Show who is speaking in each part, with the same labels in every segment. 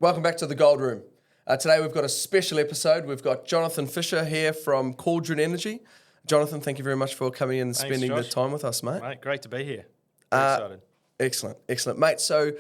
Speaker 1: Welcome back to the Gold Room. Today we've got a special episode. We've got Jonathan Fisher here from Cauldron Energy. Jonathan, thank you very much for coming in and spending the time with us, mate.
Speaker 2: Mate, great to be here. Very excited.
Speaker 1: Excellent. Mate, so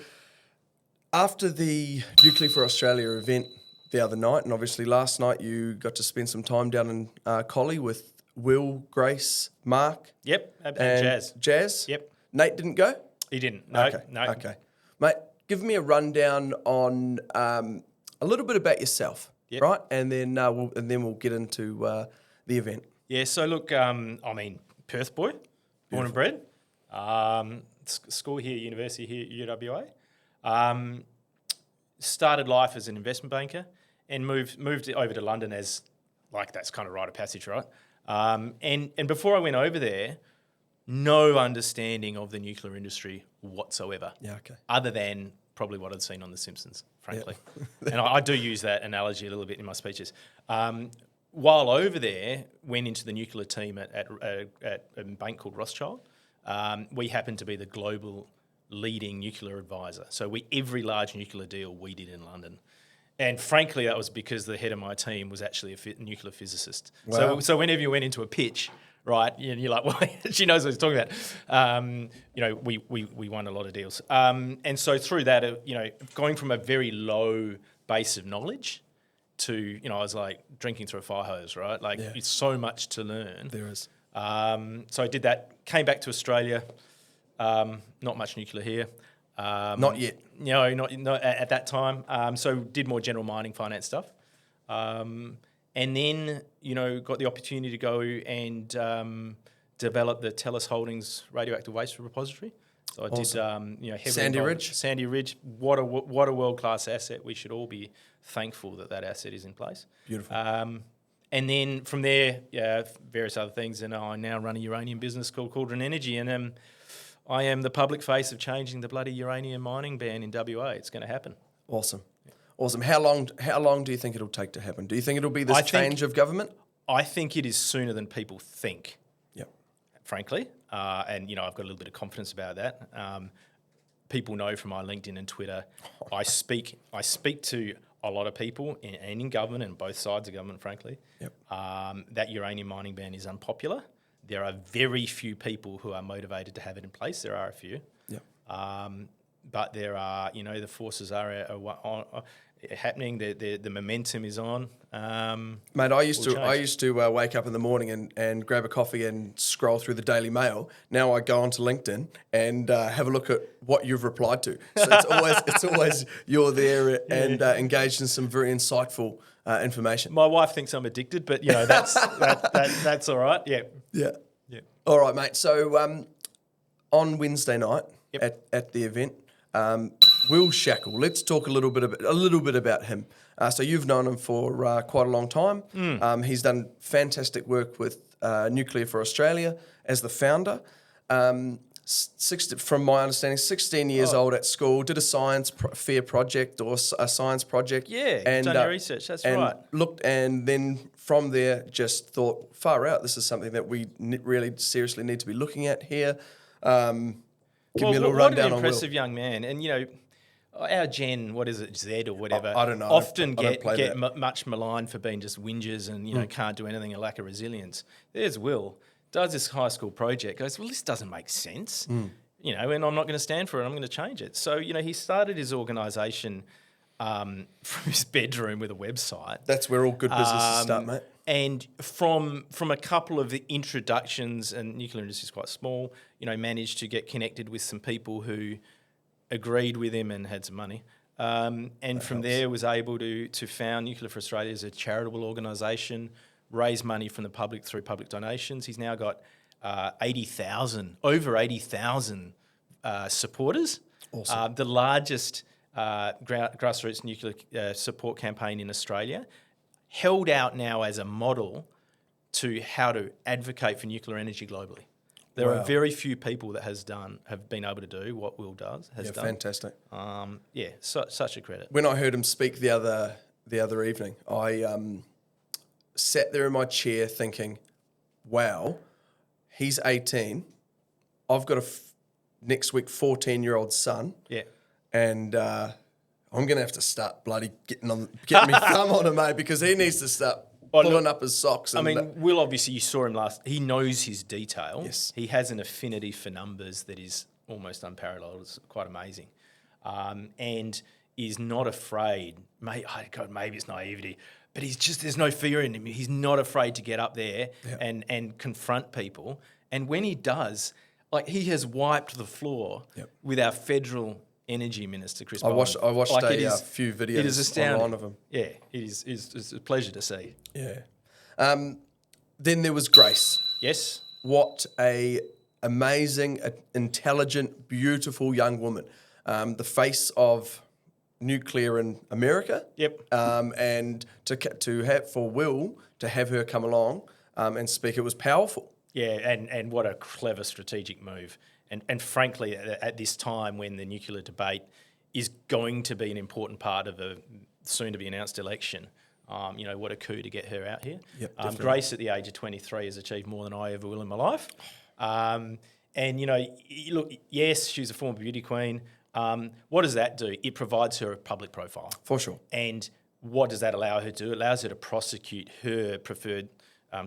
Speaker 1: after the Nuclear for Australia event the other night, and obviously last night you got to spend some time down in Collie with Will, Grace, Mark.
Speaker 2: Yep, and
Speaker 1: Jazz.
Speaker 2: Yep.
Speaker 1: Nate didn't go?
Speaker 2: He didn't. No.
Speaker 1: Okay. Mate, give me a rundown on a little bit about yourself, right? And then we'll get into the event.
Speaker 2: Yeah. So look, Perth boy, born and bred. School here, university here, UWA. Started life as an investment banker and moved over to London as that's kind of rite of passage, right? And before I went over there, no understanding of the nuclear industry whatsoever.
Speaker 1: Yeah. Okay.
Speaker 2: Other than probably what I'd seen on The Simpsons, frankly. Yeah. And I do use that analogy a little bit in my speeches. While over there, went into the nuclear team at a bank called Rothschild. We happened to be the global leading nuclear advisor. So every large nuclear deal we did in London. And frankly, that was because the head of my team was actually a nuclear physicist. Wow. So whenever you went into a pitch, right, you're like, well, she knows what she's talking about. We won a lot of deals. And so through that, going from a very low base of knowledge to, I was like drinking through a fire hose, right? It's so much to learn.
Speaker 1: There is.
Speaker 2: So I did that, came back to Australia, not much nuclear here.
Speaker 1: Not yet.
Speaker 2: No, not at that time. So did more general mining finance stuff. And then, got the opportunity to go and develop the Tellus Holdings radioactive waste repository. So I did, heavily Sandy Ridge. What a world-class asset. We should all be thankful that asset is in place.
Speaker 1: Beautiful.
Speaker 2: And then from there, various other things. And I now run a uranium business called Cauldron Energy. And I am the public face of changing the bloody uranium mining ban in WA. It's going to happen.
Speaker 1: Awesome. How long do you think it'll take to happen? Do you think it'll be this change of government?
Speaker 2: I think it is sooner than people think.
Speaker 1: Yep.
Speaker 2: Frankly, and I've got a little bit of confidence about that. People know from my LinkedIn and Twitter, I speak to a lot of people in government and both sides of government. Frankly,
Speaker 1: yep.
Speaker 2: That uranium mining ban is unpopular. There are very few people who are motivated to have it in place. There are a few.
Speaker 1: Yep.
Speaker 2: But there are, the forces are happening. The momentum is on.
Speaker 1: Mate, I used to wake up in the morning and grab a coffee and scroll through the Daily Mail. Now I go onto LinkedIn and have a look at what you've replied to. So it's always you're there and engaged in some very insightful information.
Speaker 2: My wife thinks I'm addicted, but that's all right. Yeah.
Speaker 1: Yeah. All right, mate. So on Wednesday night at the event. Will Shackle. Let's talk a little bit about him. So you've known him for quite a long time. He's done fantastic work with Nuclear for Australia as the founder. From my understanding, 16 years old at school, did a science fair project or a science project.
Speaker 2: Yeah, and done your research. That's right.
Speaker 1: And then from there, just thought, far out. This is something that we really seriously need to be looking at here. Give me a little rundown on Will.
Speaker 2: What an impressive young man. And, our gen, what is it, Z or whatever,
Speaker 1: I don't know.
Speaker 2: often get much maligned for being just whingers and, can't do anything, a lack of resilience. There's Will, does this high school project, goes, well, this doesn't make sense, and I'm not going to stand for it, I'm going to change it. So, he started his organisation from his bedroom with a website.
Speaker 1: That's where all good businesses start, mate.
Speaker 2: And from a couple of the introductions, and nuclear industry is quite small, managed to get connected with some people who agreed with him and had some money. And from there was able to found Nuclear for Australia as a charitable organisation, raise money from the public through public donations. He's now got over 80,000 supporters.
Speaker 1: Awesome.
Speaker 2: The largest grassroots nuclear support campaign in Australia, held out now as a model to how to advocate for nuclear energy globally. There are very few people that have been able to do what Will has done.
Speaker 1: Fantastic.
Speaker 2: Such a credit.
Speaker 1: When I heard him speak the other evening, I sat there in my chair thinking, wow, he's 18. I've got next week 14-year-old son.
Speaker 2: Yeah.
Speaker 1: And I I'm going to have to start bloody getting me thumb on him, mate, because he needs to start pulling up his socks.
Speaker 2: I mean, Will, obviously, you saw him last. He knows his detail.
Speaker 1: Yes.
Speaker 2: He has an affinity for numbers that is almost unparalleled. It's quite amazing. And is not afraid. Maybe it's naivety, but there's no fear in him. He's not afraid to get up there and confront people. And when he does, like, he has wiped the floor with our federal energy minister, Chris Bowen.
Speaker 1: I watched a few videos
Speaker 2: it is astounding.
Speaker 1: online of him.
Speaker 2: Yeah, it's a pleasure to see.
Speaker 1: Yeah. Then there was Grace.
Speaker 2: Yes.
Speaker 1: What a amazing, intelligent, beautiful young woman. The face of nuclear in America.
Speaker 2: Yep.
Speaker 1: And to have for Will to have her come along and speak, it was powerful.
Speaker 2: Yeah, and what a clever strategic move. And frankly, at this time when the nuclear debate is going to be an important part of a soon-to-be-announced election, what a coup to get her out here.
Speaker 1: Yep,
Speaker 2: Grace, at the age of 23, has achieved more than I ever will in my life. And, look, yes, she's a former beauty queen. What does that do? It provides her a public profile.
Speaker 1: For sure.
Speaker 2: And what does that allow her to do? It allows her to prosecute her preferred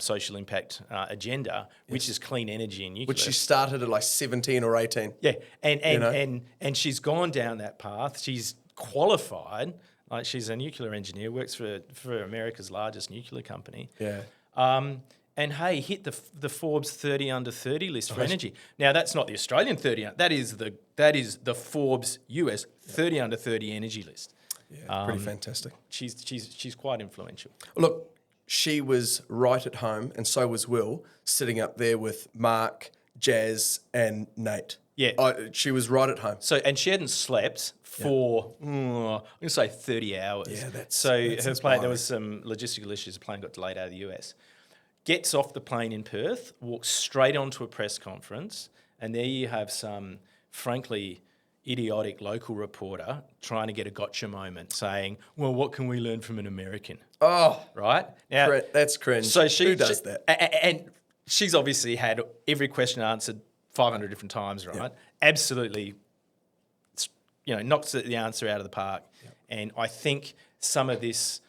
Speaker 2: social impact agenda, which is clean energy and nuclear.
Speaker 1: Which she started at like 17 or 18.
Speaker 2: Yeah, and she's gone down that path. She's qualified. Like, she's a nuclear engineer, works for America's largest nuclear company.
Speaker 1: Yeah.
Speaker 2: And hey, hit the Forbes 30 under 30 list for energy. Now, that's not the Australian 30. That is the Forbes US 30 under 30 energy list.
Speaker 1: Yeah, pretty fantastic.
Speaker 2: She's quite influential.
Speaker 1: Look, she was right at home, and so was Will, sitting up there with Mark, Jazz, and Nate.
Speaker 2: Yeah.
Speaker 1: She was right at home.
Speaker 2: So, and she hadn't slept for, I'm going to say 30 hours.
Speaker 1: Yeah, that's
Speaker 2: her
Speaker 1: inspiring.
Speaker 2: plane, there was some logistical issues. The plane got delayed out of the US. Gets off the plane in Perth, walks straight onto a press conference, and there you have some, frankly, idiotic local reporter trying to get a gotcha moment, saying, well, what can we learn from an American?
Speaker 1: Oh,
Speaker 2: right? Now,
Speaker 1: that's cringe.
Speaker 2: So
Speaker 1: who does that?
Speaker 2: And she's obviously had every question answered 500 different times, right? Yep. Absolutely, knocks the answer out of the park. Yep. And I think some of this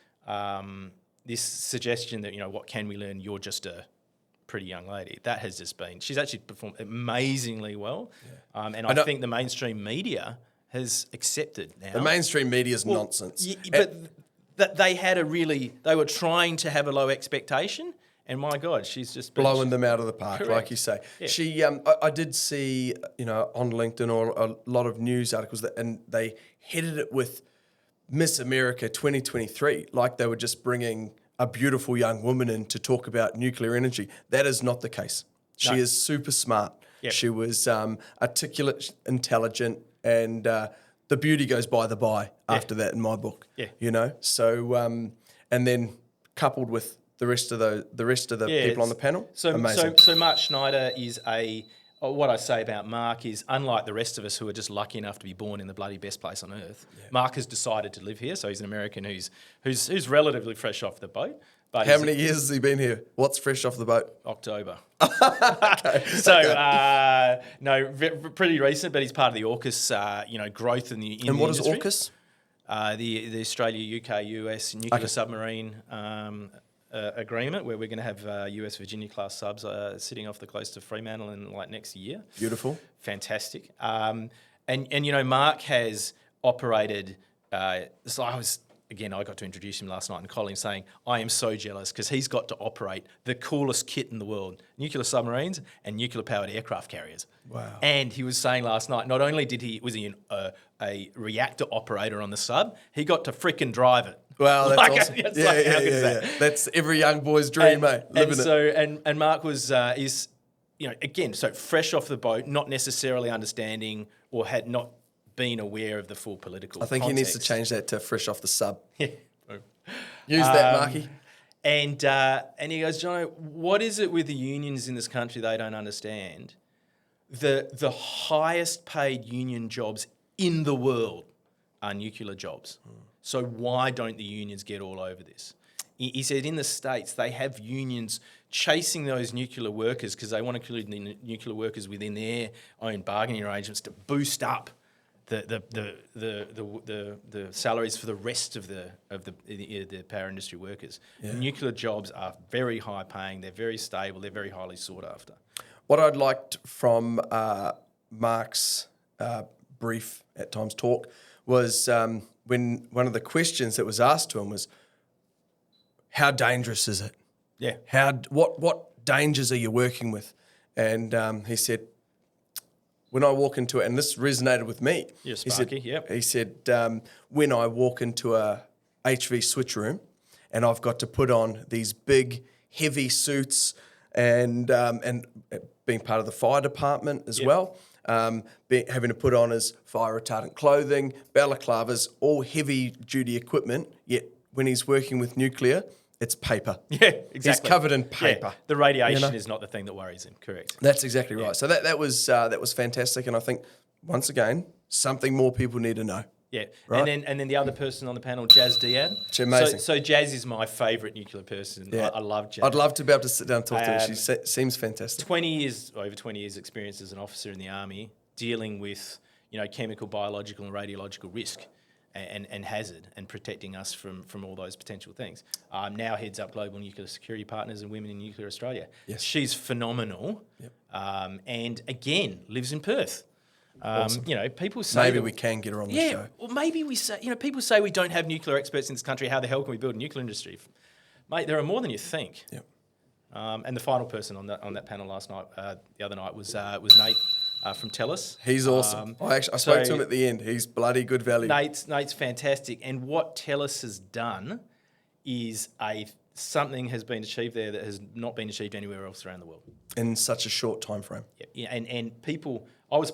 Speaker 2: this suggestion that, what can we learn? You're just a pretty young lady. That has just been, she's actually performed amazingly well. Yeah. And I think the mainstream media has accepted now.
Speaker 1: The mainstream media is nonsense.
Speaker 2: But they were trying to have a low expectation, and my God, she's just
Speaker 1: blowing them out of the park,
Speaker 2: correct.
Speaker 1: Like you say. Yeah. She, I did see, on LinkedIn or a lot of news articles and they headed it with Miss America 2023, like they were just bringing a beautiful young woman in to talk about nuclear energy. That is not the case. She is super smart. Yep. She was articulate, intelligent, and the beauty goes by the by after that in my book. Yeah. So and then coupled with the rest of the people on the panel. Amazing.
Speaker 2: So Mark Schnider is what I say about Mark is, unlike the rest of us who are just lucky enough to be born in the bloody best place on earth, Mark has decided to live here. So he's an American who's relatively fresh off the boat. But
Speaker 1: how many years has he been here? What's fresh off the boat?
Speaker 2: October.
Speaker 1: Okay.
Speaker 2: So pretty recent. But he's part of the AUKUS, growth in the industry.
Speaker 1: And what is AUKUS?
Speaker 2: The Australia, UK, US nuclear submarine agreement, where we're going to have US Virginia class subs sitting off the coast of Fremantle in next year.
Speaker 1: Beautiful,
Speaker 2: fantastic. And Mark has operated. So I got to introduce him last night, and Colin saying, I am so jealous because he's got to operate the coolest kit in the world, nuclear submarines and nuclear-powered aircraft carriers.
Speaker 1: Wow.
Speaker 2: And he was saying last night, not only was he a reactor operator on the sub, he got to frickin' drive it.
Speaker 1: Wow, that's awesome. Yeah. That's every young boy's dream, mate.
Speaker 2: And Mark is fresh off the boat, not necessarily understanding or had not been aware of the full political context.
Speaker 1: He needs to change that to fresh off the sub. Yeah. Use that, Marky.
Speaker 2: And he goes, Jono, what is it with the unions in this country they don't understand? The highest paid union jobs in the world are nuclear jobs. So why don't the unions get all over this? He said in the States they have unions chasing those nuclear workers because they want to include the nuclear workers within their own bargaining arrangements to boost up the salaries for the rest of the power industry workers.
Speaker 1: Yeah.
Speaker 2: Nuclear jobs are very high paying. They're very stable. They're very highly sought after.
Speaker 1: What I'd liked from Mark's brief at times talk was when one of the questions that was asked to him was, how dangerous is it?
Speaker 2: Yeah.
Speaker 1: What dangers are you working with? And he said, when I walk into it, and this resonated with me.
Speaker 2: You're Sparky, yep.
Speaker 1: He said, when I walk into a HV switch room and I've got to put on these big, heavy suits and being part of the fire department as well, having to put on his fire retardant clothing, balaclavas, all heavy-duty equipment, yet when he's working with nuclear, it's paper.
Speaker 2: Yeah, exactly.
Speaker 1: He's covered in paper.
Speaker 2: Yeah, the radiation is not the thing that worries him, correct.
Speaker 1: That's exactly right. So that was fantastic, and I think, once again, something more people need to know.
Speaker 2: Yeah,
Speaker 1: Right?
Speaker 2: and then the other person on the panel, Jasmin Diab.
Speaker 1: She's amazing.
Speaker 2: So Jazz is my favourite nuclear person.
Speaker 1: Yeah.
Speaker 2: I love Jazz.
Speaker 1: I'd love to be able to sit down and talk to her. She seems fantastic.
Speaker 2: Over 20 years experience as an officer in the Army, dealing with chemical, biological and radiological risk and hazard, and protecting us from all those potential things. Now heads up Global Nuclear Security Partners and Women in Nuclear Australia.
Speaker 1: Yes.
Speaker 2: She's phenomenal.
Speaker 1: Yep.
Speaker 2: And again, lives in Perth.
Speaker 1: Awesome.
Speaker 2: People say
Speaker 1: Maybe we can get her on the show.
Speaker 2: Or maybe we say, people say we don't have nuclear experts in this country. How the hell can we build a nuclear industry? Mate, there are more than you think.
Speaker 1: Yep.
Speaker 2: And the final person on that panel the other night was Nate from Tellus.
Speaker 1: He's awesome. I spoke to him at the end. He's bloody good value.
Speaker 2: Nate's fantastic. And what Tellus has done is something has been achieved there that has not been achieved anywhere else around the world.
Speaker 1: In such a short time frame.
Speaker 2: Yeah, and people, I was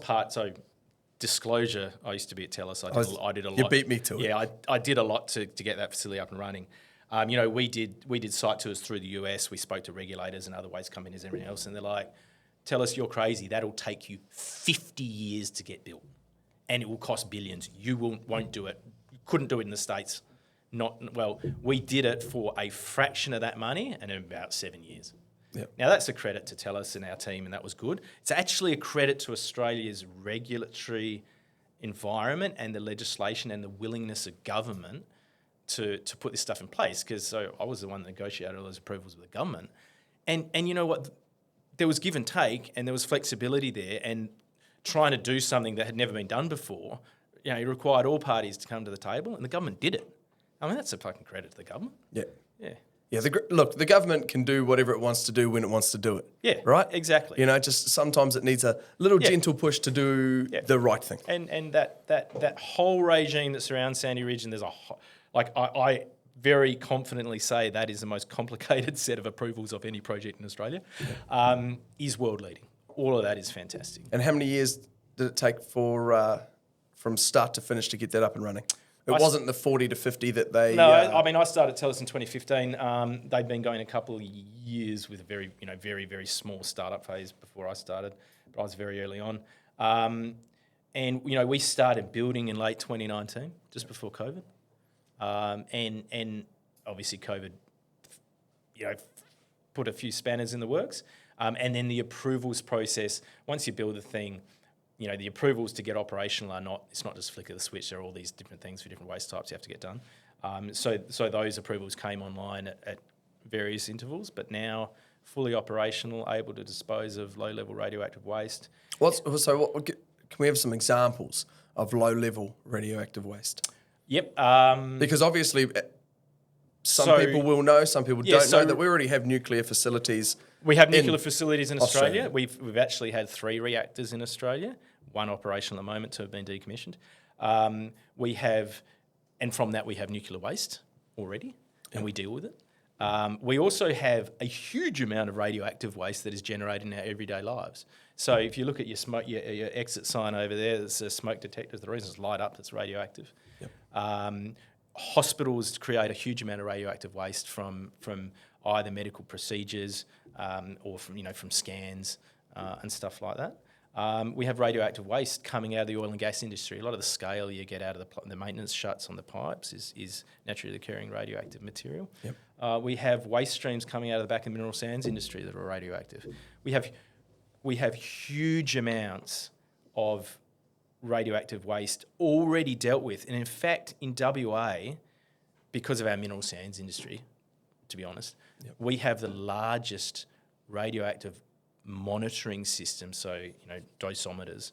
Speaker 2: disclosure, I used to be at Tellus. I did a lot.
Speaker 1: You beat me to it.
Speaker 2: Yeah, I did a lot to get that facility up and running. We did site tours through the US. We spoke to regulators and other waste companies and everything else, and they're like, Tellus, you're crazy. That'll take you 50 years to get built, and it will cost billions. You won't do it. You couldn't do it in the States. We did it for a fraction of that money and in about 7 years.
Speaker 1: Yep.
Speaker 2: Now, that's a credit to Tellus and our team, and that was good. It's actually a credit to Australia's regulatory environment and the legislation and the willingness of government to put this stuff in place, because I was the one that negotiated all those approvals with the government. And you know what? There was give and take, and there was flexibility there, and trying to do something that had never been done before, it required all parties to come to the table, and the government did it. I mean, that's a fucking credit to the government.
Speaker 1: Yeah.
Speaker 2: Yeah.
Speaker 1: Yeah, the government can do whatever it wants to do when it wants to do it.
Speaker 2: Yeah,
Speaker 1: right?
Speaker 2: Exactly.
Speaker 1: Just sometimes it needs a little gentle push to do the right thing.
Speaker 2: And that whole regime that surrounds Sandy Ridge, and there's I very confidently say that is the most complicated set of approvals of any project in Australia, is world leading. All of that is fantastic.
Speaker 1: And how many years did it take for from start to finish to get that up and running? It wasn't the 40 to 50 that they...
Speaker 2: No, I started Tellus in 2015. They'd been going a couple of years with a very, very, very small startup phase before I started, but I was very early on. And we started building in late 2019, just before COVID. And obviously COVID, put a few spanners in the works. And then the approvals process, once you build the thing, the approvals to get operational it's not just flick of the switch. There are all these different things for different waste types you have to get done. So those approvals came online at various intervals, but now fully operational, able to dispose of low-level radioactive waste.
Speaker 1: Can we have some examples of low-level radioactive waste?
Speaker 2: Yep.
Speaker 1: Because obviously some people will know, some people don't know that we already have nuclear facilities.
Speaker 2: We have nuclear facilities in Australia. We've actually had 3 reactors in Australia, 1 operational at the moment, 2 have been decommissioned. And from that we have nuclear waste already, and we deal with it. We also have a huge amount of radioactive waste that is generated in our everyday lives. So if you look at your exit sign over there, there's a smoke detector. The reason it's light up, it's radioactive. Yep. Hospitals create a huge amount of radioactive waste from either medical procedures or from scans and stuff like that. We have radioactive waste coming out of the oil and gas industry. A lot of the scale you get out of the maintenance shuts on the pipes is naturally occurring radioactive material. Yep. We have waste streams coming out of the back of the mineral sands industry that are radioactive. We have huge amounts of radioactive waste already dealt with. And in fact, in WA, because of our mineral sands industry, to be honest, we have the largest radioactive monitoring system, so, dosimeters,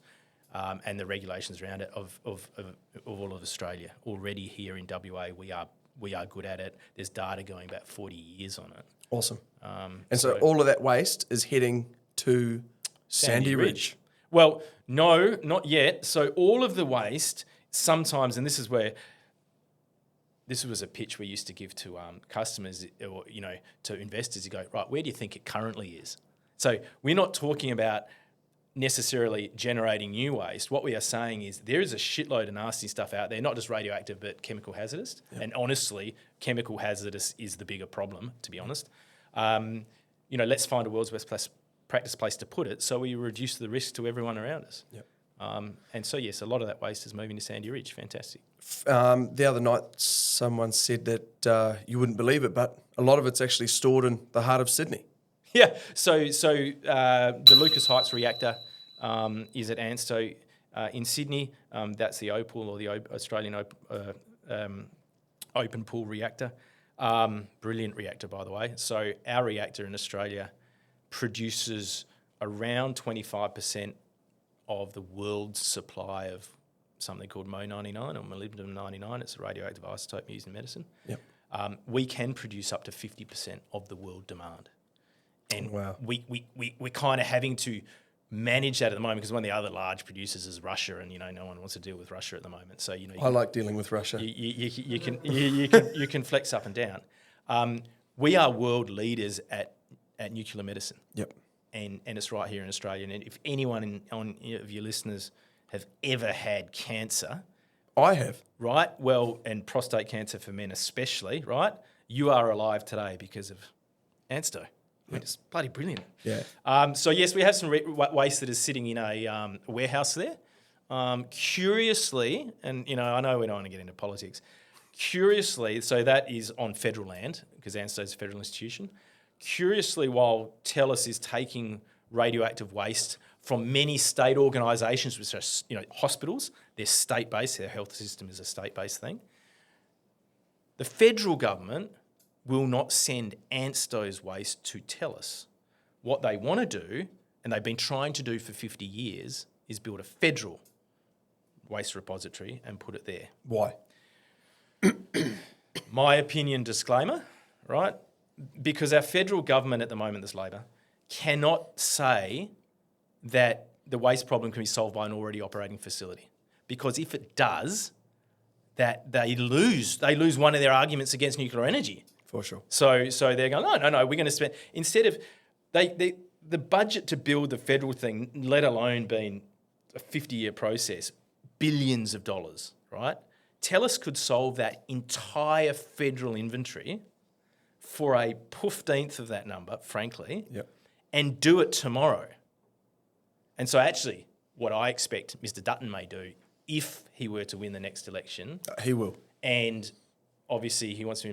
Speaker 2: and the regulations around it of all of Australia. Already here in WA, we are good at it. There's data going back 40 years on it.
Speaker 1: Awesome. And so all of that waste is heading to Sandy Ridge.
Speaker 2: Well, no, not yet. So all of the waste sometimes, and this was a pitch we used to give to customers or, to investors. You go, right, where do you think it currently is? So we're not talking about necessarily generating new waste. What we are saying is there is a shitload of nasty stuff out there, not just radioactive, but chemical hazardous. Yep. And honestly, chemical hazardous is the bigger problem, to be honest. Let's find a world's best practice place to put it so we reduce the risk to everyone around us.
Speaker 1: Yep.
Speaker 2: And so, yes, a lot of that waste is moving to Sandy Ridge. Fantastic.
Speaker 1: The other night, someone said that you wouldn't believe it, but a lot of it's actually stored in the heart of Sydney.
Speaker 2: Yeah, so the Lucas Heights reactor is at Ansto in Sydney. That's the OPAL, or the Australian Open Pool Reactor. Brilliant reactor, by the way. So our reactor in Australia produces around 25% of the world's supply of something called Mo-99 or molybdenum-99. It's a radioactive isotope used in medicine.
Speaker 1: Yep.
Speaker 2: We can produce up to 50% of the world demand. And
Speaker 1: wow.
Speaker 2: we're kind of having to manage that at the moment because one of the other large producers is Russia, and no one wants to deal with Russia at the moment. So
Speaker 1: I like dealing with Russia.
Speaker 2: You can flex up and down. We are world leaders at nuclear medicine.
Speaker 1: Yep.
Speaker 2: And it's right here in Australia. And if anyone of your listeners have ever had cancer,
Speaker 1: I have.
Speaker 2: Right. Well, and prostate cancer for men especially. Right. You are alive today because of Ansto. I mean, it's bloody brilliant.
Speaker 1: Yeah.
Speaker 2: So, yes, we have some waste that is sitting in a warehouse there. Curiously, and, I know we don't want to get into politics. Curiously, so that is on federal land because ANSTO is a federal institution. Curiously, while Tellus is taking radioactive waste from many state organisations, which are, hospitals, they're state-based, their health system is a state-based thing. The federal government will not send ANSTO's waste to Tellus. What they want to do, and they've been trying to do for 50 years, is build a federal waste repository and put it there.
Speaker 1: Why?
Speaker 2: My opinion, disclaimer, right? Because our federal government at the moment, this Labor, cannot say that the waste problem can be solved by an already operating facility. Because if it does, that they lose one of their arguments against nuclear energy.
Speaker 1: For sure.
Speaker 2: So they're going, no, we're going to spend, instead of, the budget to build the federal thing, let alone being a 50-year process, billions of dollars, right? Tellus could solve that entire federal inventory for a 15th of that number, frankly, and do it tomorrow. And so actually, what I expect Mr. Dutton may do if he were to win the next election.
Speaker 1: He will.
Speaker 2: And obviously, he wants to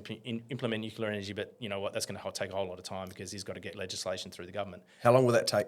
Speaker 2: implement nuclear energy, but you know what? That's going to take a whole lot of time because he's got to get legislation through the government.
Speaker 1: How long will that take?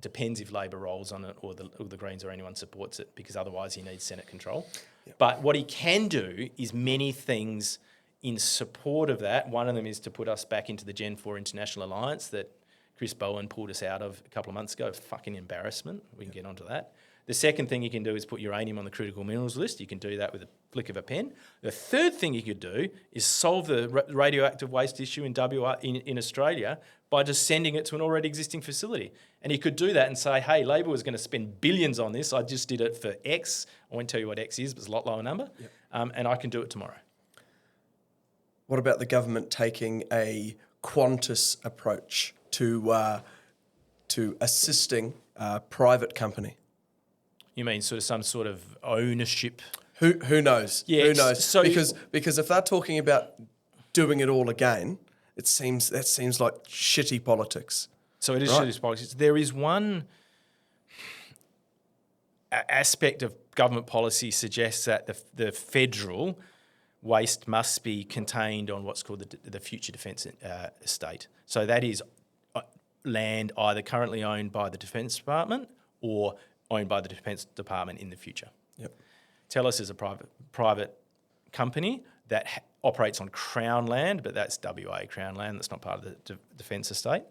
Speaker 2: Depends if Labor rolls on it or the Greens or anyone supports it, because otherwise he needs Senate control. Yep. But what he can do is many things in support of that. One of them is to put us back into the Gen 4 International Alliance that Chris Bowen pulled us out of a couple of months ago. Fucking embarrassment. We can get onto that. The second thing you can do is put uranium on the critical minerals list. You can do that with a flick of a pen. The third thing you could do is solve the radioactive waste issue in Australia by just sending it to an already existing facility. And you could do that and say, hey, Labor was going to spend billions on this. I just did it for X. I won't tell you what X is, but it's a lot lower number. Yep. And I can do it tomorrow.
Speaker 1: What about the government taking a Qantas approach to assisting a private company?
Speaker 2: You mean sort of some sort of ownership?
Speaker 1: Who knows?
Speaker 2: Yeah,
Speaker 1: who knows?
Speaker 2: So
Speaker 1: because if they're talking about doing it all again, that seems like shitty politics.
Speaker 2: So it is shitty politics. There is one aspect of government policy suggests that the federal waste must be contained on what's called the future defence estate. So that is land either currently owned by the Defence Department or owned by the Defence Department in the future.
Speaker 1: Yep.
Speaker 2: Tellus is a private company that operates on Crown land, but that's WA Crown land. That's not part of the Defence estate.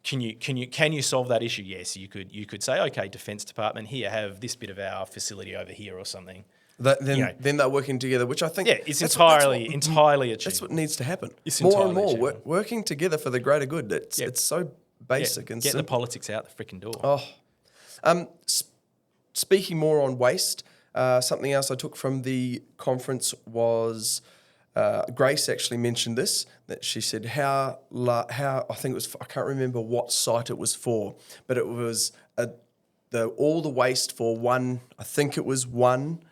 Speaker 2: Can you solve that issue? Yes, you could say, okay, Defence Department, here, have this bit of our facility over here or something.
Speaker 1: Then they're working together, which I think
Speaker 2: it's entirely achievable.
Speaker 1: That's what needs to happen.
Speaker 2: It's
Speaker 1: more and
Speaker 2: entirely
Speaker 1: more working together for the greater good. It's so basic and
Speaker 2: get
Speaker 1: simple.
Speaker 2: the politics out the freaking door.
Speaker 1: Oh, speaking more on waste, something else I took from the conference was Grace actually mentioned this, that she said how I think it was, I can't remember what site it was for, but it was all the waste for one, I think it was one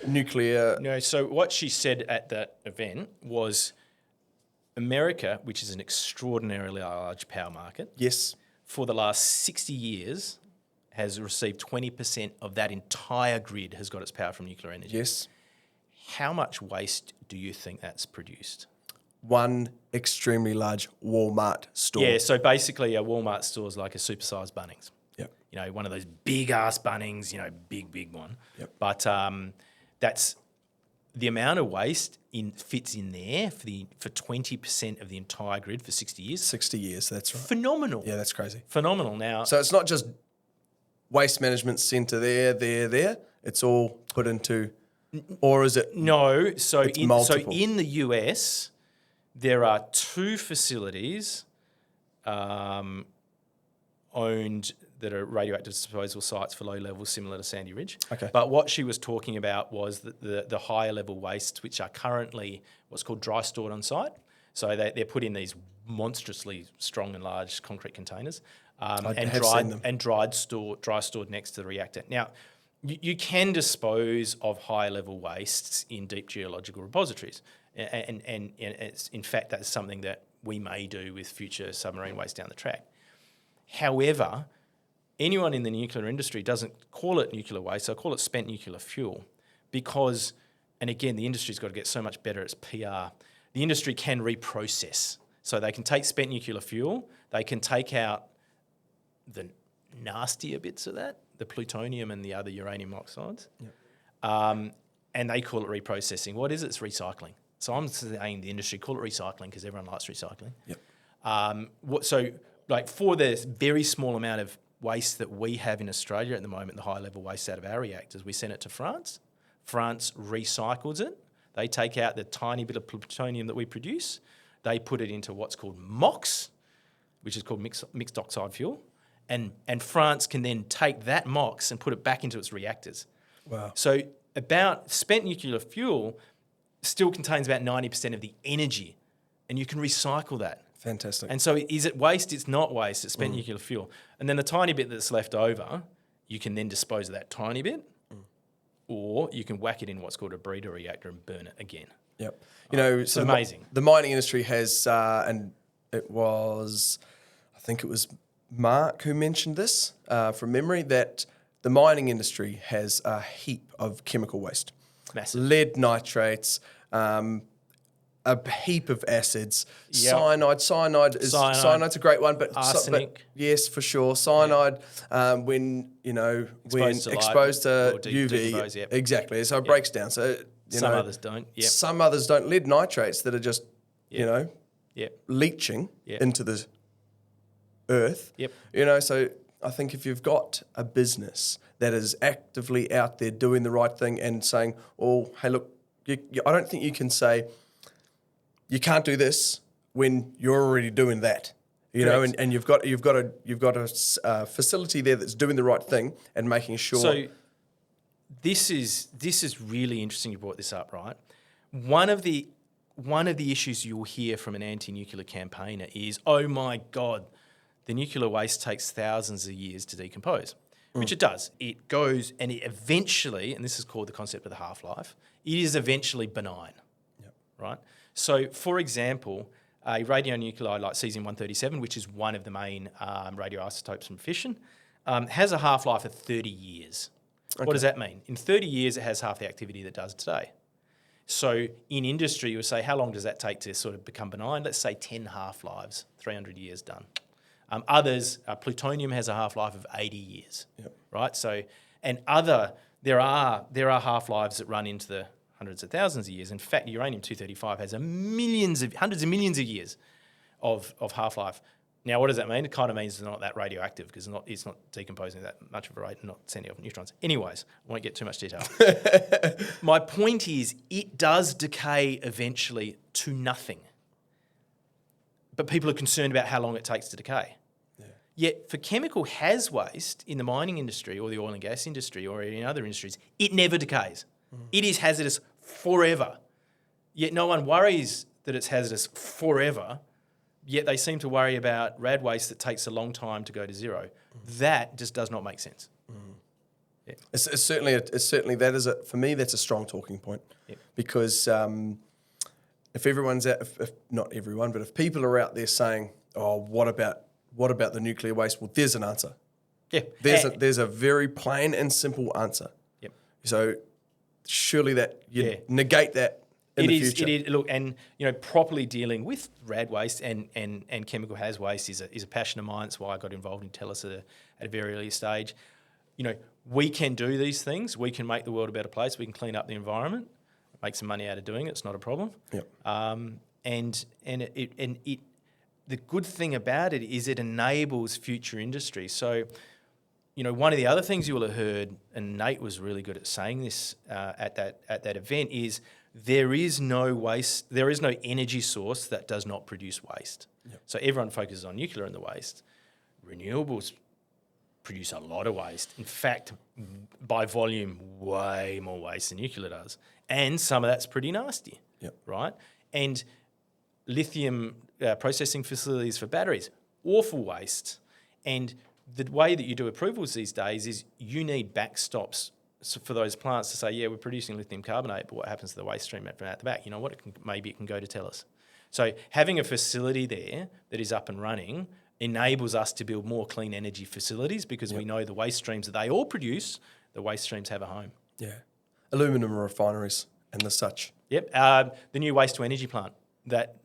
Speaker 1: nuclear.
Speaker 2: No, so what she said at that event was America, which is an extraordinarily large power market,
Speaker 1: Yes.
Speaker 2: for the last 60 years has received 20% of that entire grid has got its power from nuclear energy.
Speaker 1: Yes.
Speaker 2: How much waste do you think that's produced?
Speaker 1: One extremely large Walmart store.
Speaker 2: Yeah, so basically a Walmart store is like a supersized Bunnings.
Speaker 1: Yep.
Speaker 2: You know, one of those big-ass Bunnings, you know, big one.
Speaker 1: Yep.
Speaker 2: But that's the amount of waste fits in there for 20% of the entire grid for 60 years.
Speaker 1: 60 years, that's right.
Speaker 2: Phenomenal.
Speaker 1: Yeah, that's crazy.
Speaker 2: Phenomenal. Now,
Speaker 1: So it's not just waste management centre there. It's all put into, or is it?
Speaker 2: no. So
Speaker 1: multiple.
Speaker 2: in the US, there are 2 facilities owned that are radioactive disposal sites for low levels, similar to Sandy Ridge.
Speaker 1: Okay.
Speaker 2: But what she was talking about was the higher level wastes, which are currently what's called dry stored on site. So they're put in these monstrously strong and large concrete containers, and dry stored next to the reactor. Now, you can dispose of high level wastes in deep geological repositories, and it's, in fact, that's something that we may do with future submarine waste down the track. However, anyone in the nuclear industry doesn't call it nuclear waste, they'll call it spent nuclear fuel because, and again, the industry's got to get so much better at its PR. The industry can reprocess. So they can take spent nuclear fuel, they can take out the nastier bits of that, the plutonium and the other uranium oxides, and they call it reprocessing. What is it? It's recycling. So I'm saying the industry, call it recycling because everyone likes recycling.
Speaker 1: Yep.
Speaker 2: So like for the very small amount of waste that we have in Australia at the moment, the high level waste out of our reactors, we send it to France. France recycles it. They take out the tiny bit of plutonium that we produce. They put it into what's called MOX, which is called mixed oxide fuel. And France can then take that MOX and put it back into its reactors.
Speaker 1: Wow.
Speaker 2: So about spent nuclear fuel still contains about 90% of the energy, and you can recycle that.
Speaker 1: Fantastic.
Speaker 2: And so is it waste? It's not waste. It's spent nuclear fuel. And then the tiny bit that's left over, you can then dispose of that tiny bit, or you can whack it in what's called a breeder reactor and burn it again.
Speaker 1: Yep. You know,
Speaker 2: it's amazing.
Speaker 1: The mining industry has, and it was, I think it was Mark who mentioned this from memory, that the mining industry has a heap of chemical waste.
Speaker 2: Massive.
Speaker 1: Lead nitrates, a heap of acids,
Speaker 2: Yep.
Speaker 1: cyanide's a great one, but
Speaker 2: arsenic.
Speaker 1: Yes, for sure. Cyanide, when exposed to UV,
Speaker 2: decompose, yep.
Speaker 1: exactly. So it breaks down. So
Speaker 2: Some others don't. Yep.
Speaker 1: Some others don't. Lead nitrates that are just
Speaker 2: Yep.
Speaker 1: leaching
Speaker 2: Yep.
Speaker 1: into the earth.
Speaker 2: Yep.
Speaker 1: So I think if you've got a business that is actively out there doing the right thing and saying, "Oh, hey, look," I don't think you can say you can't do this when you're already doing that. And you've got a facility there that's doing the right thing and making sure.
Speaker 2: So this is really interesting you brought this up, right? One of the issues you'll hear from an anti-nuclear campaigner is, oh my God, the nuclear waste takes thousands of years to decompose, which it does. It goes and it eventually, and this is called the concept of the half-life, it is eventually benign, right? So, for example, a radionuclide like cesium-137, which is one of the main radioisotopes from fission, has a half-life of 30 years. Okay. What does that mean? In 30 years, it has half the activity that it does today. So in industry, you would say, how long does that take to sort of become benign? Let's say 10 half-lives, 300 years done. Others, plutonium has a half-life of 80 years,
Speaker 1: Yep.
Speaker 2: right? So, and there are half-lives that run into the hundreds of thousands of years. In fact, uranium-235 has hundreds of millions of years of half-life. Now, what does that mean? It kind of means it's not that radioactive because it's not decomposing that much of a rate and not sending off neutrons. Anyways, I won't get too much detail. My point is, it does decay eventually to nothing. But people are concerned about how long it takes to decay. Yeah. Yet for chemical haz waste in the mining industry or the oil and gas industry or in other industries, it never decays. It is hazardous forever. Yet no one worries that it's hazardous forever. Yet they seem to worry about rad waste that takes a long time to go to zero. That just does not make sense. Yeah.
Speaker 1: It's certainly that is for me. That's a strong talking point because if everyone's out, if not everyone, but if people are out there saying, "Oh, what about the nuclear waste?" Well, there's an answer.
Speaker 2: Yeah,
Speaker 1: there's a very plain and simple answer.
Speaker 2: Yep.
Speaker 1: So surely that you negate that. In the future.
Speaker 2: It is. Look, and properly dealing with rad waste and chemical haz waste is a passion of mine. That's why I got involved in Tellus at a very early stage. We can do these things. We can make the world a better place. We can clean up the environment, make some money out of doing it. It's not a problem.
Speaker 1: Yep.
Speaker 2: And the good thing about it is it enables future industry. So, one of the other things you will have heard, and Nate was really good at saying this at that event, is there is no waste, there is no energy source that does not produce waste. Yep. So everyone focuses on nuclear and the waste. Renewables produce a lot of waste. In fact, by volume, way more waste than nuclear does. And some of that's pretty nasty, right? And lithium processing facilities for batteries, awful waste. And the way that you do approvals these days is you need backstops for those plants to say, yeah, we're producing lithium carbonate, but what happens to the waste stream from out the back? You know what? Maybe it can go to Tellus. So having a facility there that is up and running enables us to build more clean energy facilities because we know the waste streams that they all produce, the waste streams have a home. Yeah.
Speaker 1: Aluminium refineries and the such.
Speaker 2: Yep. The new waste to energy plants that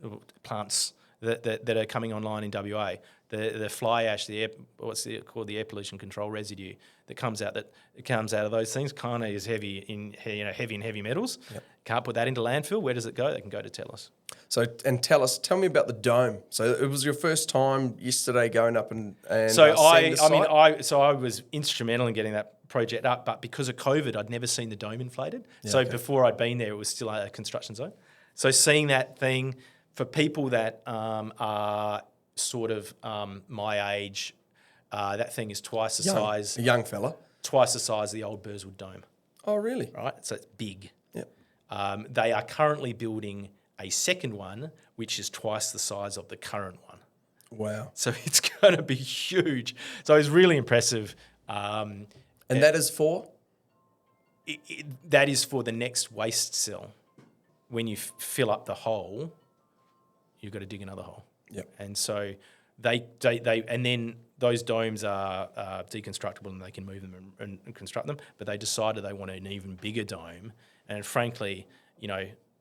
Speaker 2: are coming online in WA. The fly ash, what's it called, the air pollution control residue that comes out of those things kind of is heavy in heavy metals. Yep. Can't put that into landfill. Where does it go? They can go to Tellus.
Speaker 1: So tell me about the dome. So it was your first time yesterday going up and
Speaker 2: so I was instrumental in getting that project up, but because of COVID, I'd never seen the dome inflated. Yeah, before I'd been there, it was still a construction zone. So seeing that thing for people that are sort of my age, that thing is twice the size.
Speaker 1: A young fella.
Speaker 2: Twice the size of the old Burswood Dome.
Speaker 1: Oh, really?
Speaker 2: Right, so it's big.
Speaker 1: Yep.
Speaker 2: They are currently building a second one, which is twice the size of the current one.
Speaker 1: Wow.
Speaker 2: So it's going to be huge. So it's really impressive.
Speaker 1: And that is for?
Speaker 2: That is for the next waste cell. When you fill up the hole, you've got to dig another hole.
Speaker 1: Yep.
Speaker 2: And so they and then those domes are deconstructible and they can move them and construct them. But they decided they want an even bigger dome. And frankly,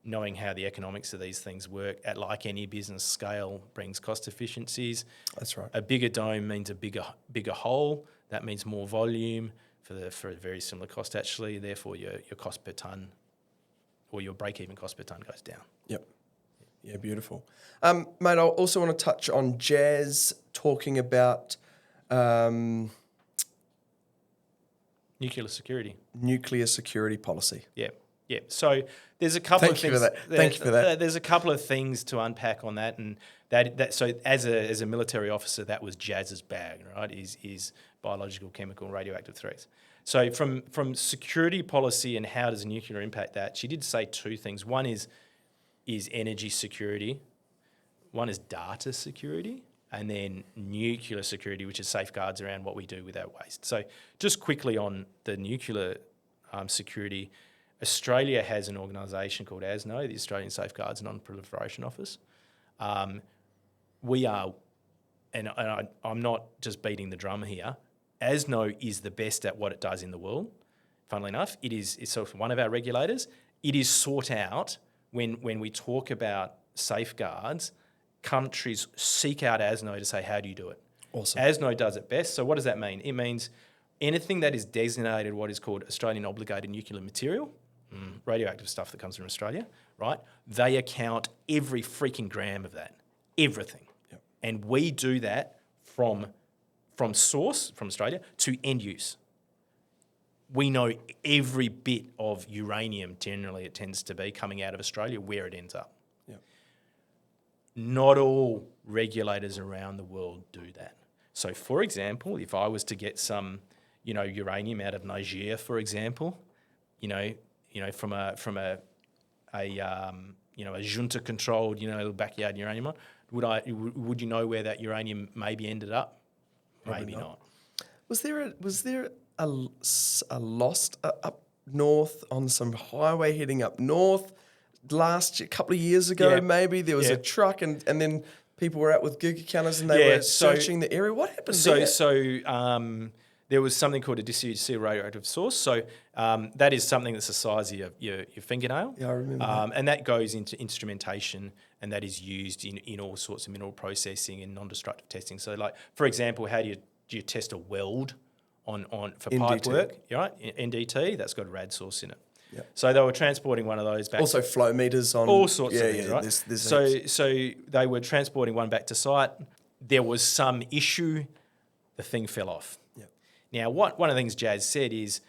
Speaker 2: knowing how the economics of these things work, at like any business, scale brings cost efficiencies.
Speaker 1: That's right.
Speaker 2: A bigger dome means a bigger hole. That means more volume for a very similar cost actually. Therefore, your cost per tonne or your break-even cost per tonne goes down.
Speaker 1: Yep. Yeah, beautiful. Mate, I also want to touch on Jazz talking about
Speaker 2: nuclear security.
Speaker 1: Nuclear security policy.
Speaker 2: Yeah. Yeah. So there's a couple of things.
Speaker 1: Thank you for that.
Speaker 2: There's a couple of things to unpack on that, and that. So as a military officer, that was Jazz's bag, right? Is biological, chemical, and radioactive threats. So from security policy and how does nuclear impact that, she did say two things. One is energy security. One is data security. And then nuclear security, which is safeguards around what we do with our waste. So just quickly on the nuclear security, Australia has an organisation called ASNO, the Australian Safeguards Non-Proliferation Office. We are, and I'm not just beating the drum here, ASNO is the best at what it does in the world. Funnily enough, it's sort of one of our regulators. It is sought out when we talk about safeguards. Countries seek out ASNO to say, how do you do it?
Speaker 1: Awesome.
Speaker 2: ASNO does it best. So what does that mean? It means anything that is designated what is called Australian obligated nuclear material, radioactive stuff that comes from Australia, right? They account every freaking gram of that, everything.
Speaker 1: Yep.
Speaker 2: And we do that from source, from Australia, to end use. We know every bit of uranium, generally it tends to be, coming out of Australia, where it ends up.
Speaker 1: Yep.
Speaker 2: Not all regulators around the world do that. So, for example, if I was to get some, uranium out of Niger, for example, from a junta-controlled, little backyard uranium mine, would you know where that uranium maybe ended up? Maybe not.
Speaker 1: Was there a lost up north on some highway heading up north couple of years ago?
Speaker 2: Yeah.
Speaker 1: Maybe there was a truck and then people were out with Geiger counters and they were searching the area. What happened there?
Speaker 2: So there was something called a disused radioactive source. So that is something that's the size of your fingernail.
Speaker 1: Yeah, I remember that.
Speaker 2: And that goes into instrumentation, and that is used in all sorts of mineral processing and non-destructive testing. So, like, for example, how do you test a weld on for pipe
Speaker 1: NDT.
Speaker 2: work? Right, NDT, that's got a rad source in it.
Speaker 1: Yep.
Speaker 2: So they were transporting one of those back.
Speaker 1: Also flow meters on
Speaker 2: All sorts of things, right?
Speaker 1: There's
Speaker 2: So they were transporting one back to site. There was some issue. The thing fell off.
Speaker 1: Yep.
Speaker 2: Now, one of the things Jazz said is,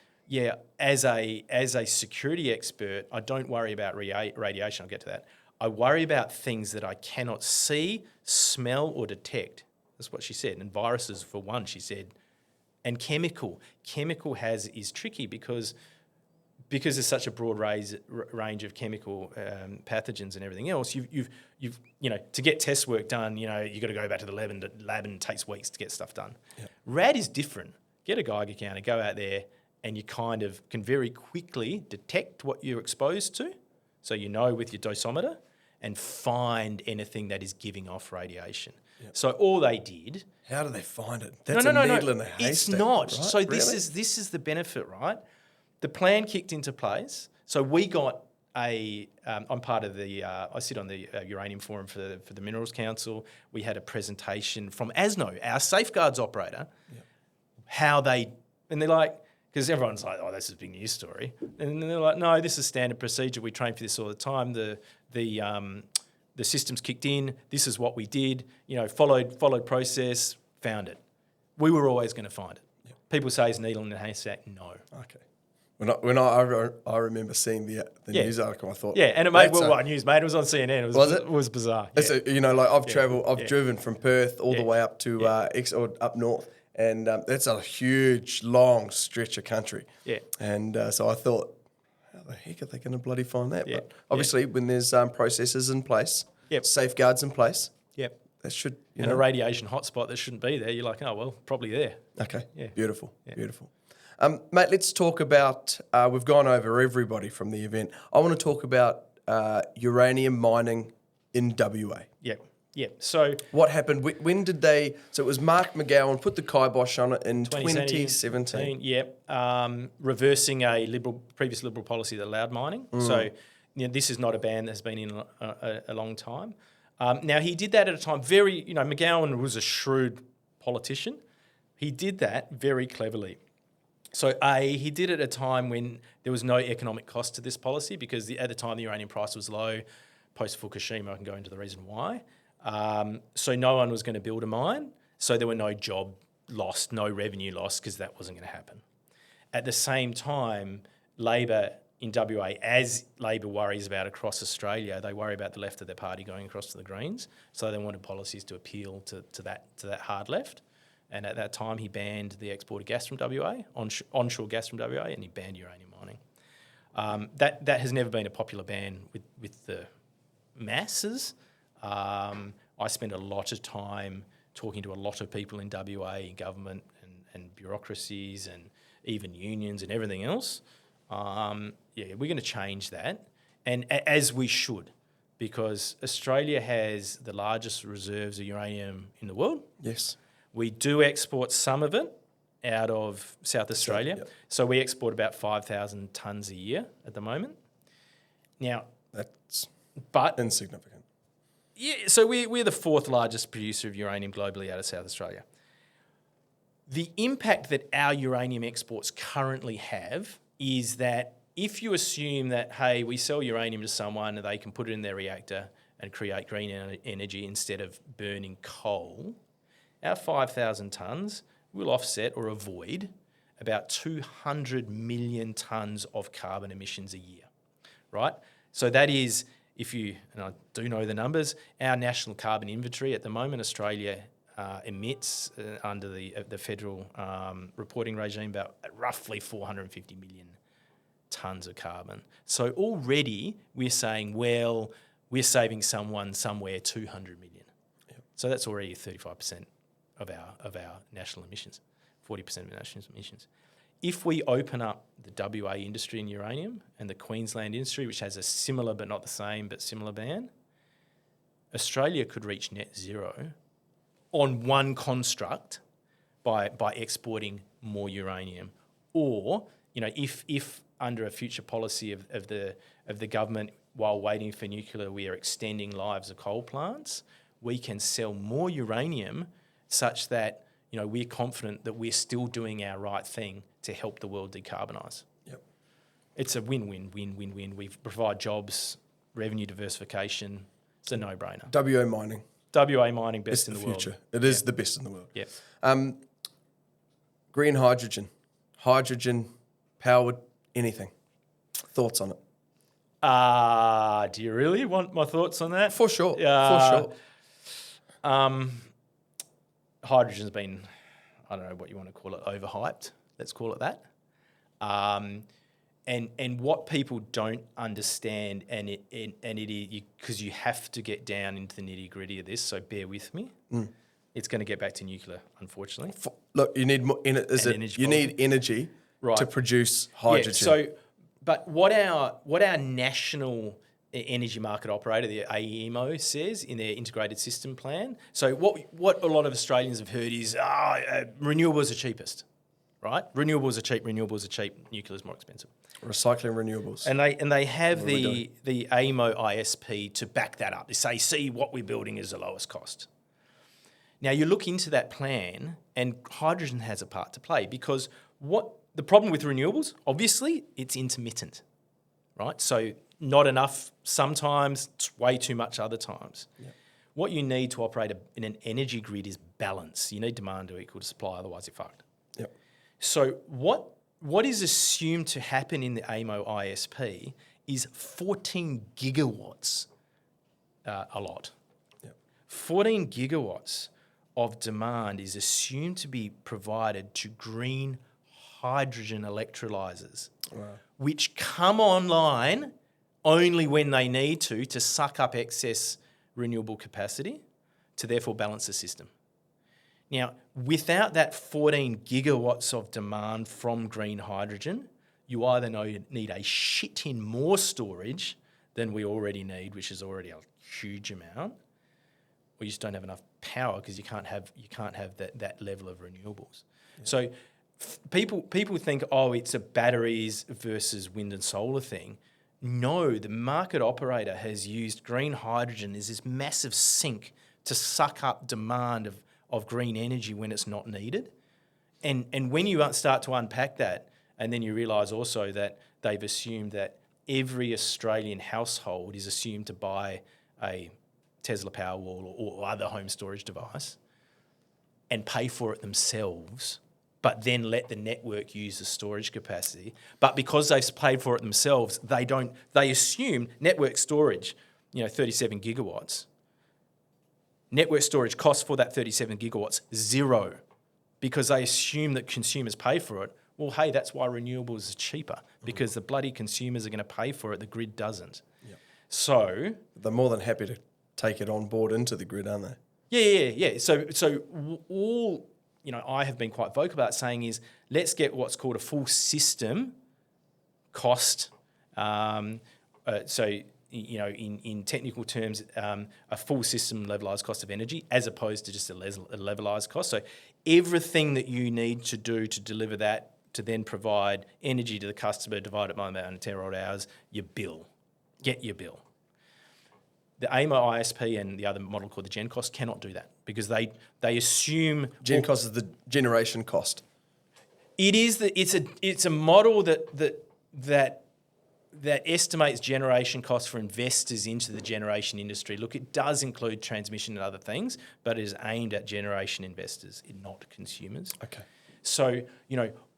Speaker 2: as a security expert, I don't worry about radiation. I'll get to that. I worry about things that I cannot see, smell, or detect. That's what she said. And viruses, for one, she said. And chemical. Chemical is tricky because there's such a broad range of chemical pathogens and everything else. You've to get test work done, you've got to go back to the lab and it takes weeks to get stuff done. Yep. Rad is different. Get a Geiger counter, go out there, and you kind of can very quickly detect what you're exposed to. So with your dosimeter, and find anything that is giving off radiation. Yep. So all they did.
Speaker 1: How do they find it? That's
Speaker 2: no,
Speaker 1: needle in a haystack.
Speaker 2: It's not.
Speaker 1: Right?
Speaker 2: So
Speaker 1: Really?
Speaker 2: this is the benefit, right? The plan kicked into place. So we got I'm part of I sit on the Uranium Forum for the Minerals Council. We had a presentation from ASNO, our safeguards operator, how and they're like, because everyone's like, oh, this is a big news story. And they're like, no, this is standard procedure. We train for this all the time. The systems kicked in. This is what we did. Followed process, found it. We were always going to find it. Yep. People say it's needle in the haystack. No.
Speaker 1: Okay. I remember seeing the news article, I thought,
Speaker 2: and it made worldwide news, mate. It was on CNN. It was bizarre. Yeah.
Speaker 1: I've driven from Perth all the way up to up north, and that's a huge, long stretch of country. Yeah. And so I thought, how the heck are they going to bloody find that? Yeah. But obviously, when there's processes in place, safeguards in place, that should
Speaker 2: a radiation hotspot that shouldn't be there. You're like, oh well, probably there.
Speaker 1: Okay. Yeah. Beautiful. Mate, let's talk about, we've gone over everybody from the event. I want to talk about uranium mining in WA.
Speaker 2: Yeah. So
Speaker 1: what happened? When did they, so it was Mark McGowan put the kibosh on it in 2017.
Speaker 2: Reversing a previous Liberal policy that allowed mining. So this is not a ban that's been in a long time. Now, he did that at a time McGowan was a shrewd politician. He did that very cleverly. So, he did it at a time when there was no economic cost to this policy because at the time the uranium price was low. Post-Fukushima, I can go into the reason why. So no one was going to build a mine. So there were no job lost, no revenue lost because that wasn't going to happen. At the same time, Labor in WA, as Labor worries about across Australia, they worry about the left of their party going across to the Greens. So they wanted policies to appeal to that hard left. And at that time, he banned the export of gas from WA, onshore gas from WA, and he banned uranium mining. That has never been a popular ban with the masses. I spend a lot of time talking to a lot of people in WA, in government and bureaucracies and even unions and everything else. We're going to change that, and as we should, because Australia has the largest reserves of uranium in the world.
Speaker 1: Yes.
Speaker 2: We do export some of it out of South Australia. So we export about 5,000 tonnes a year at the moment. Now,
Speaker 1: that's insignificant.
Speaker 2: Yeah, so we're the fourth largest producer of uranium globally out of South Australia. The impact that our uranium exports currently have is that if you assume that, hey, we sell uranium to someone and they can put it in their reactor and create green energy instead of burning coal, our 5,000 tonnes will offset or avoid about 200 million tonnes of carbon emissions a year, right? So that is, and I do know the numbers, our national carbon inventory at the moment, Australia emits under the federal reporting regime about roughly 450 million tonnes of carbon. So already we're saying, well, we're saving someone somewhere 200 million. Yep. So that's already 35% of our national emissions, 40% of our national emissions. If we open up the WA industry in uranium and the Queensland industry, which has a similar but not the same but similar ban, Australia could reach net zero on one construct by exporting more uranium. Or, if under a future policy of the government, while waiting for nuclear, we are extending lives of coal plants, we can sell more uranium such that we're confident that we're still doing our right thing to help the world decarbonise.
Speaker 1: Yep.
Speaker 2: It's a win-win. We provide jobs, revenue diversification. It's a no-brainer.
Speaker 1: WA mining,
Speaker 2: best in the world.
Speaker 1: It is the best in the world.
Speaker 2: Yeah.
Speaker 1: Green hydrogen powered anything. Thoughts on it?
Speaker 2: Do you really want my thoughts on that?
Speaker 1: For sure.
Speaker 2: Hydrogen's been, I don't know what you want to call it, overhyped. Let's call it that. And what people don't understand, and it is because you have to get down into the nitty gritty of this. So bear with me. It's going to get back to nuclear, unfortunately.
Speaker 1: Look, you need more. You need energy to produce hydrogen.
Speaker 2: Yeah, but what our national energy market operator, the AEMO, says in their integrated system plan. So what a lot of Australians have heard is renewables are cheapest, right? Renewables are cheap. Nuclear is more expensive.
Speaker 1: Recycling renewables.
Speaker 2: And they have the AEMO ISP to back that up. They say, see, what we're building is the lowest cost. Now you look into that plan, and hydrogen has a part to play because the problem with renewables, obviously, it's intermittent, right? So not enough sometimes, it's way too much other times. Yep. What you need to operate in an energy grid is balance. You need demand to equal to supply, otherwise you're fucked.
Speaker 1: Yep.
Speaker 2: So what is assumed to happen in the AMO ISP is 14 gigawatts a lot. Yep. 14 gigawatts of demand is assumed to be provided to green hydrogen electrolyzers, which come online only when they need to suck up excess renewable capacity to therefore balance the system. Now, without that 14 gigawatts of demand from green hydrogen, you either need a shit ton more storage than we already need, which is already a huge amount, or you just don't have enough power because you can't have that level of renewables. Yeah. So people think, it's a batteries versus wind and solar thing. No, the market operator has used green hydrogen as this massive sink to suck up demand of green energy when it's not needed. And when you start to unpack that, and then you realise also that they've assumed that every Australian household is assumed to buy a Tesla Powerwall or other home storage device and pay for it themselves, but then let the network use the storage capacity. But because they've paid for it themselves, they assume network storage, 37 gigawatts. Network storage costs for that 37 gigawatts $0 because they assume that consumers pay for it. Well, hey, that's why renewables are cheaper because the bloody consumers are going to pay for it. The grid doesn't. Yep. So
Speaker 1: they're more than happy to take it on board into the grid, aren't they?
Speaker 2: Yeah. So all I have been quite vocal about saying is let's get what's called a full system cost. In technical terms, a full system levelised cost of energy as opposed to just a levelised cost. So everything that you need to do to deliver that to then provide energy to the customer divided by the amount of terawatt hours, your bill. Get your bill. The AIMO ISP and the other model called the Gen Cost cannot do that because they assume
Speaker 1: Gen cost is the generation cost.
Speaker 2: It's a model that estimates generation costs for investors into the generation industry. Look, it does include transmission and other things, but it is aimed at generation investors, not consumers.
Speaker 1: Okay.
Speaker 2: So,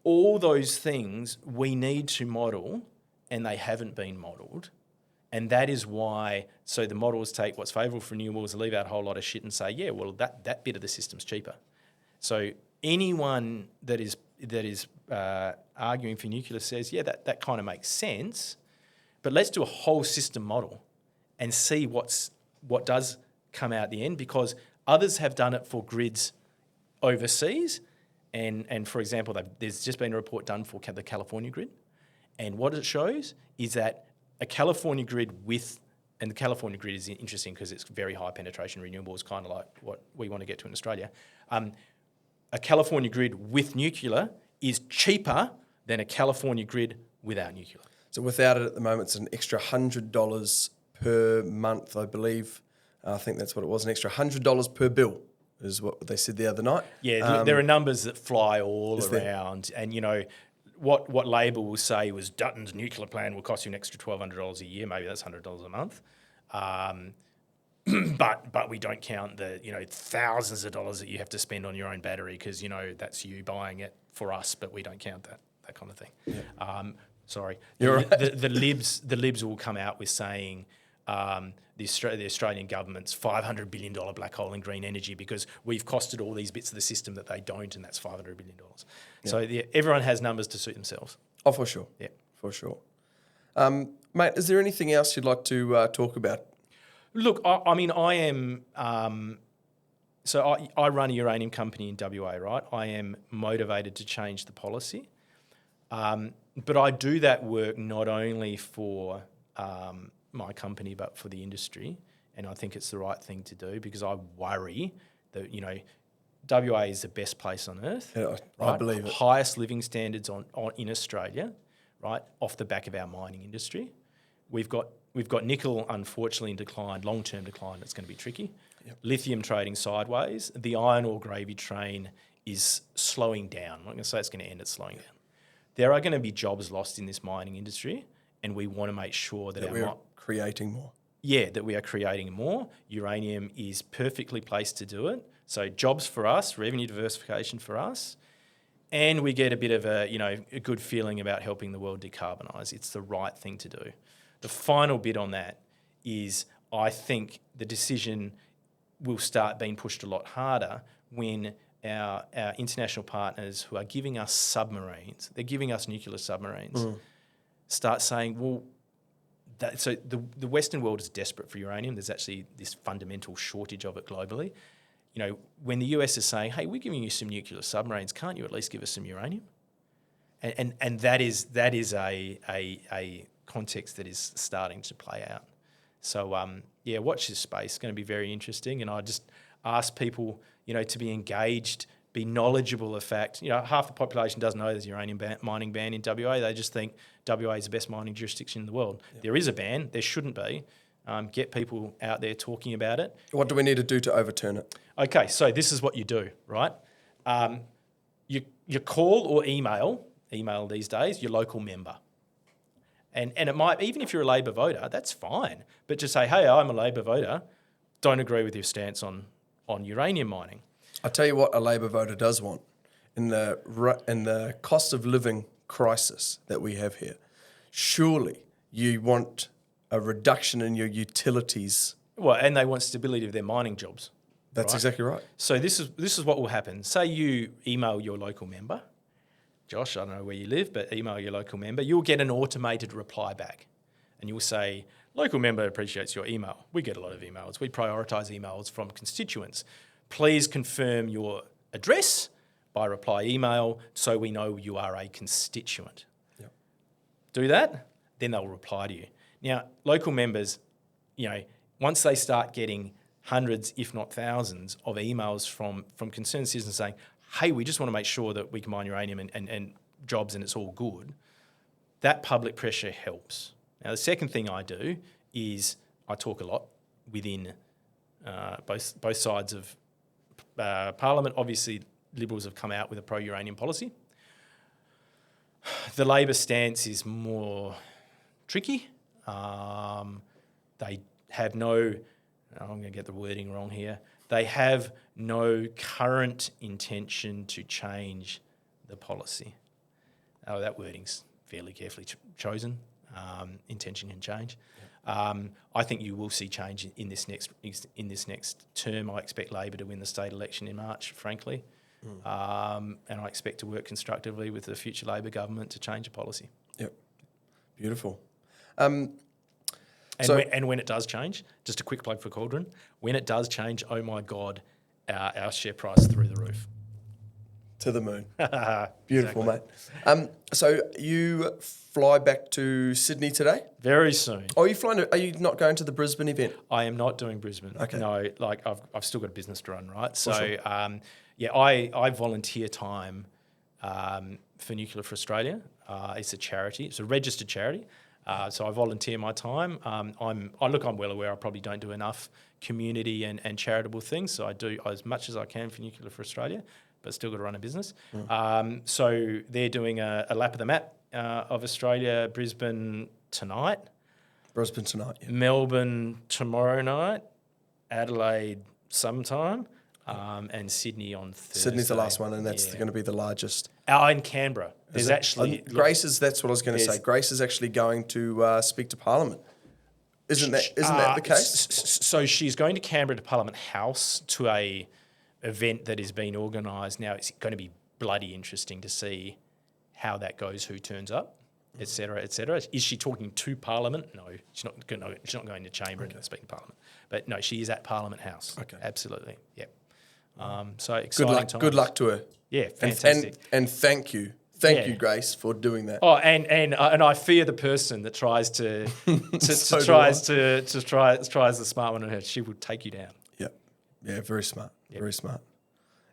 Speaker 2: all those things we need to model, and they haven't been modelled. And that is why, so the models take what's favourable for renewables, leave out a whole lot of shit and say, yeah, well, that bit of the system's cheaper. So anyone that is arguing for nuclear says, yeah, that kind of makes sense, but let's do a whole system model and see what does come out at the end, because others have done it for grids overseas. And for example, there's just been a report done for the California grid. And what it shows is that a California grid and the California grid is interesting because it's very high penetration renewables, kind of like what we want to get to in Australia. A California grid with nuclear is cheaper than a California grid without nuclear.
Speaker 1: So without it at the moment, it's an extra $100 per month, I believe. I think that's what it was, an extra $100 per bill is what they said the other night.
Speaker 2: Yeah, there are numbers that fly all around. And, what Labor will say was Dutton's nuclear plan will cost you an extra $1,200 a year. Maybe that's $100 a month. But we don't count the thousands of dollars that you have to spend on your own battery because that's you buying it for us, but we don't count that kind of thing. Yeah. Sorry,
Speaker 1: You're right.
Speaker 2: The libs will come out with saying the Australian government's $500 billion black hole in green energy because we've costed all these bits of the system that they don't, and that's $500 billion. Yeah. So everyone has numbers to suit themselves.
Speaker 1: Oh, for sure.
Speaker 2: Yeah,
Speaker 1: for sure. Mate, is there anything else you'd like to talk about?
Speaker 2: Look, I mean, I am. So I run a uranium company in WA, right? I am motivated to change the policy, but I do that work not only for my company but for the industry, and I think it's the right thing to do because I worry that WA is the best place on earth.
Speaker 1: Yeah,
Speaker 2: right?
Speaker 1: I believe it.
Speaker 2: Highest living standards in Australia, right? Off the back of our mining industry, we've got nickel, unfortunately, in decline, long-term decline. It's going to be tricky. Yep. Lithium trading sideways. The iron ore gravy train is slowing down. I'm not going to say it's going to end, it's slowing down. There are going to be jobs lost in this mining industry, and we want to make sure that
Speaker 1: we're creating more.
Speaker 2: Yeah, that we are creating more. Uranium is perfectly placed to do it. So jobs for us, revenue diversification for us, and we get a bit of a good feeling about helping the world decarbonise. It's the right thing to do. The final bit on that is I think the decision will start being pushed a lot harder when our international partners who are giving us submarines, they're giving us nuclear submarines, start saying, well, so the Western world is desperate for uranium. There's actually this fundamental shortage of it globally. When the US is saying, hey, we're giving you some nuclear submarines, can't you at least give us some uranium? And that is a context that is starting to play out. So, watch this space. It's going to be very interesting. And I just ask people, to be engaged, be knowledgeable of fact. Half the population doesn't know there's a uranium mining ban in WA. They just think WA is the best mining jurisdiction in the world. Yep. There is a ban. There shouldn't be. Get people out there talking about it.
Speaker 1: What do we need to do to overturn it?
Speaker 2: Okay, so this is what you do, right? You call or email these days, your local member. And it might, even if you're a Labor voter, that's fine. But just say, hey, I'm a Labor voter, don't agree with your stance on uranium mining.
Speaker 1: I'll tell you what a Labor voter does want. In the cost of living crisis that we have here, surely you want a reduction in your utilities.
Speaker 2: Well, and they want stability of their mining jobs.
Speaker 1: That's exactly right.
Speaker 2: So this is what will happen. Say you email your local member, Josh, I don't know where you live, but email your local member. You'll get an automated reply back. And you'll say, local member appreciates your email. We get a lot of emails. We prioritise emails from constituents. Please confirm your address by reply email so we know you are a constituent.
Speaker 1: Yep.
Speaker 2: Do that, then they'll reply to you. Now, local members, once they start getting hundreds, if not thousands, of emails from concerned citizens saying, hey, we just want to make sure that we can mine uranium and jobs and it's all good, that public pressure helps. Now, the second thing I do is I talk a lot within both sides of Parliament. Obviously, Liberals have come out with a pro-uranium policy. The Labor stance is more tricky. They have no, I'm going to get the wording wrong here, they have no current intention to change the policy. Oh, that wording's fairly carefully chosen. Intention can change. I think you will see change in this next term. I expect Labor to win the state election in March, frankly. And I expect to work constructively with the future Labor government to change the policy.
Speaker 1: Yep. Beautiful.
Speaker 2: And when it does change, just a quick plug for Cauldron, when it does change, oh my God, our share price through the roof.
Speaker 1: To the moon. Beautiful, exactly. Mate. So you fly back to Sydney today?
Speaker 2: Very soon.
Speaker 1: Oh, are you not going to the Brisbane event?
Speaker 2: I am not doing Brisbane.
Speaker 1: Okay.
Speaker 2: No, like I've still got a business to run, right? So,
Speaker 1: sure.
Speaker 2: I volunteer time for Nuclear for Australia. It's a charity. It's a registered charity. So I volunteer my time. I'm well aware I probably don't do enough community and charitable things. So I do as much as I can for Nuclear for Australia, but still got to run a business. So they're doing a lap of the map of Australia, Brisbane tonight.
Speaker 1: Brisbane tonight, yeah.
Speaker 2: Melbourne tomorrow night. Adelaide sometime. And Sydney on Thursday.
Speaker 1: Sydney's the last one, and that's going to be the largest.
Speaker 2: In Canberra. There's actually...
Speaker 1: That's what I was going to say. Grace is actually going to speak to Parliament. Isn't that the case?
Speaker 2: So she's going to Canberra to Parliament House to a event that is being organised. Now, it's going to be bloody interesting to see how that goes, who turns up, et cetera, et cetera. Is she talking to Parliament? No, she's not going to Chamber and speaking to Parliament. But no, she is at Parliament House. Okay. Absolutely. Yep. So exciting times.
Speaker 1: Good luck to her.
Speaker 2: Yeah, fantastic.
Speaker 1: And thank you. Thank you, Grace, for doing that.
Speaker 2: Oh, and I fear the person that tries to tries the smart one on her. She would take you down.
Speaker 1: Yep. Yeah, very smart. Yep. Very smart.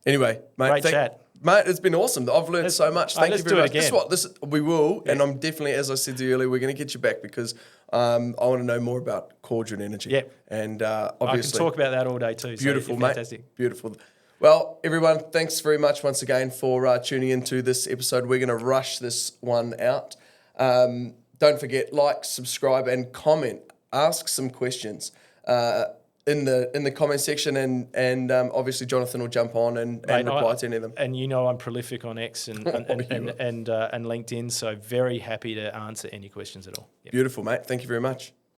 Speaker 1: Anyway, mate.
Speaker 2: Great chat.
Speaker 1: Mate, it's been awesome. I've learned so much. Thank you very much.
Speaker 2: Let's do it again.
Speaker 1: We will, and I'm definitely, as I said to you earlier, we're going to get you back because I want to know more about Cauldron Energy.
Speaker 2: Yep.
Speaker 1: And obviously...
Speaker 2: I can talk about that all day too.
Speaker 1: Beautiful,
Speaker 2: so
Speaker 1: mate.
Speaker 2: Fantastic.
Speaker 1: Beautiful. Well, everyone, thanks very much once again for tuning into this episode. We're going to rush this one out. Don't forget, like, subscribe, and comment. Ask some questions in the comment section, and obviously Jonathan will jump on and reply to any of them.
Speaker 2: And I'm prolific on X and LinkedIn, so very happy to answer any questions at all. Yep.
Speaker 1: Beautiful, mate. Thank you very much.